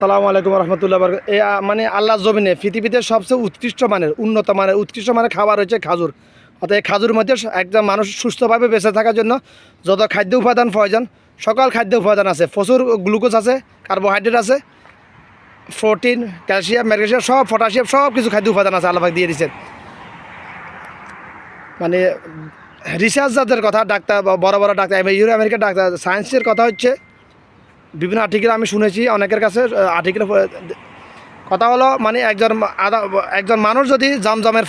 আসসালামু আলাইকুম রহমতুল্লাহ বরকাত। এই মানে আল্লাহর জমিনে পৃথিবীতে সবচেয়ে উৎকৃষ্ট মানের উৎকৃষ্ট মানের খাবার হচ্ছে খাজুর। অর্থাৎ এই খাজুর মধ্যে একজন মানুষ সুস্থভাবে বেঁচে থাকার জন্য যত খাদ্য উপাদান প্রয়োজন সকল খাদ্য উপাদান আছে। প্রচুর গ্লুকোজ আছে, কার্বোহাইড্রেট আছে, প্রোটিন, ক্যালসিয়াম, ম্যাগনেসিয়াম, সব পটাশিয়াম, সব কিছু খাদ্য উপাদান আছে আল্লাহ পাক দিয়ে দিয়েছেন। মানে রিসার্চ যাদের কথা, ডাক্তার বড় বড় ডাক্তার, ইউরো আমেরিকার ডাক্তার, সায়েন্সের কথা হচ্ছে বিভিন্ন আর্টিকেল আমি শুনেছি অনেকের কাছে। আর্টিকেল কথা হলো মানে একজন মানুষ যদি জমজমের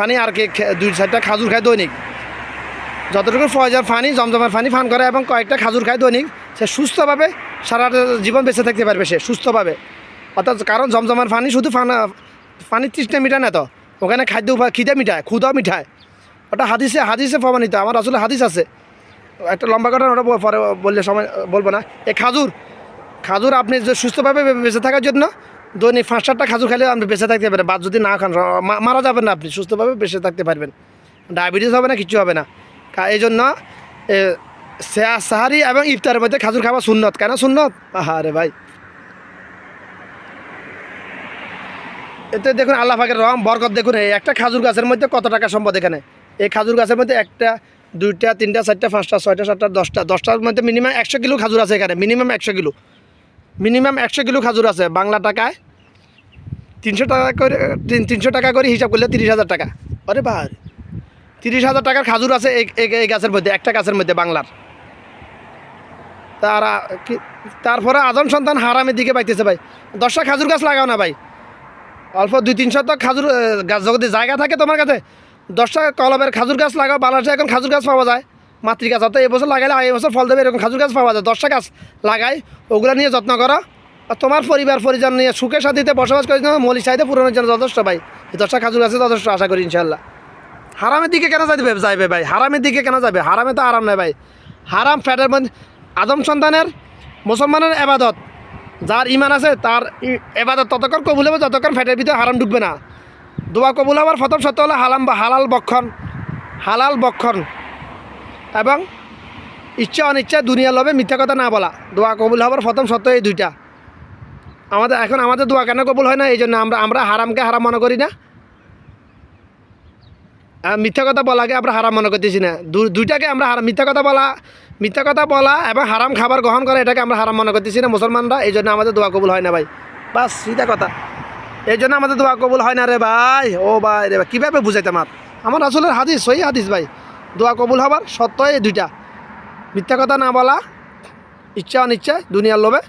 পানি আর কি 2-4টা খাজুর খায় দৈনিক, যতটুকু প্রয়োজন পানি জমজমের পানি পান করে এবং কয়েকটা খাজুর খায় দৈনিক, সে সুস্থভাবে সারা জীবন বেঁচে থাকতে পারবে, সে সুস্থভাবে। অর্থাৎ কারণ জমজমের পানি শুধু পানির তৃষ্ণা মিটায় না, তো ওখানে খাদ্য খিদে মিটায়, ক্ষুধাও মিটায়। ওটা হাদিসে প্রমাণিত, আমার আসলে হাদিস আছে। একটা লম্বা ঘটনা, ওটা পরে বললে সময় বলবো না। এই খাজুর আপনি যে সুস্থভাবে বেঁচে থাকার জন্য দৈনিক 5-7টা খাজুর খেলে আপনি বেঁচে থাকতে পারবেন। বা যদি না খান মারা যাবেন না, আপনি সুস্থভাবে বেঁচে থাকতে পারবেন, ডায়াবেটিস হবে না, কিছু হবে না। এই জন্য সাহারি এবং ইফতারের মধ্যে খাজুর খাওয়া সুন্নত। কেন সুন্নত? আরে ভাই, এতে দেখুন আল্লাহ পাকের রহম বরকত। দেখুন এই একটা খাজুর গাছের মধ্যে কত টাকা সম্পদ এখানে। এই খাজুর গাছের মধ্যে 1টা 2টা 3টা 4টা 5টা 6টা 7টা 10টার মধ্যে মিনিমাম 100 কিলো খাজুর আছে এখানে। মিনিমাম 100 কিলো খাজুর আছে। বাংলা টাকায় 300 টাকা করে হিসাব করলে 30,000 টাকা। আরে ভাই, 30,000 টাকার খাজুর আছে এই গাছের মধ্যে, একটা গাছের মধ্যে বাংলার। তারপরে আদম সন্তান হারামের দিকে পাইতেছে ভাই। 10টা খাজুর গাছ লাগাও না ভাই, অল্প 2-3 শতক খাজুর গাছ যদি জায়গা থাকে তোমার কাছে, 10টা কলমের খাজুর গাছ লাগাও। বাংলাদেশে এখন খাজুর গাছ পাওয়া যায়, মাতৃ গাছ। অর্থাৎ এবছর লাগালে এই বছর ফল দেবে, এরকম খাজুর গাছ পাওয়া যায়। 10টা গাছ লাগাই, ওগুলো নিয়ে যত্ন করো, আর তোমার পরিজন নিয়ে সুখে শান্তিতে বসবাস করে মৌলিক চাহিদা পূরণের জন্য যথেষ্ট ভাই। এই 10টা খাজুর গাছে যথেষ্ট, আশা করি ইনশাল্লাহ। হারামের দিকে কেন যাবে ভাই? হারামের দিকে কেন যাবে? হারামে তো আরাম নেই ভাই। হারাম ফ্যাটের মধ্যে আদম সন্তানের, মুসলমানের এবাদত, যার ইমান আছে তার এবাদত ততক্ষণ কবুল হবে যতক্ষণ ফ্যাটের ভিতরে হারাম ঢুকবে না। দোয়া কবুল হওয়ার প্রথম শর্ত হলো হালাল বক্ষণ এবং ইচ্ছা অনিচ্ছা দুনিয়ার লোভে মিথ্যা কথা না বলা। দোয়া কবুল হওয়ার প্রথম শর্ত এই দুইটা। আমাদের দোয়া কেন কবুল হয় না? এই জন্য আমরা হারামকে হারাম মনে করি না, মিথ্যা কথা বলাকে আমরা হারাম মনে করতেছি না। দুইটাকে আমরা মিথ্যা কথা বলা এবং হারাম খাবার গ্রহণ করা, এটাকে আমরা হারাম মনে করতেছি না মুসলমানরা। এই জন্য আমাদের দোয়া কবুল হয় না ভাই। বাস সিধা কথা, এই জন্য আমাদের দোয়া কবুল হয় না রে ভাই। ও ভাই রে ভাই, কীভাবে বুঝাইতে আমার আসলের হাদিস, সহি হাদিস ভাই। দোয়া কবুল হবার সত্য এই দুইটা: মিথ্যা কথা না বলা, ইচ্ছা অনিচ্ছা দুনিয়ার লোভে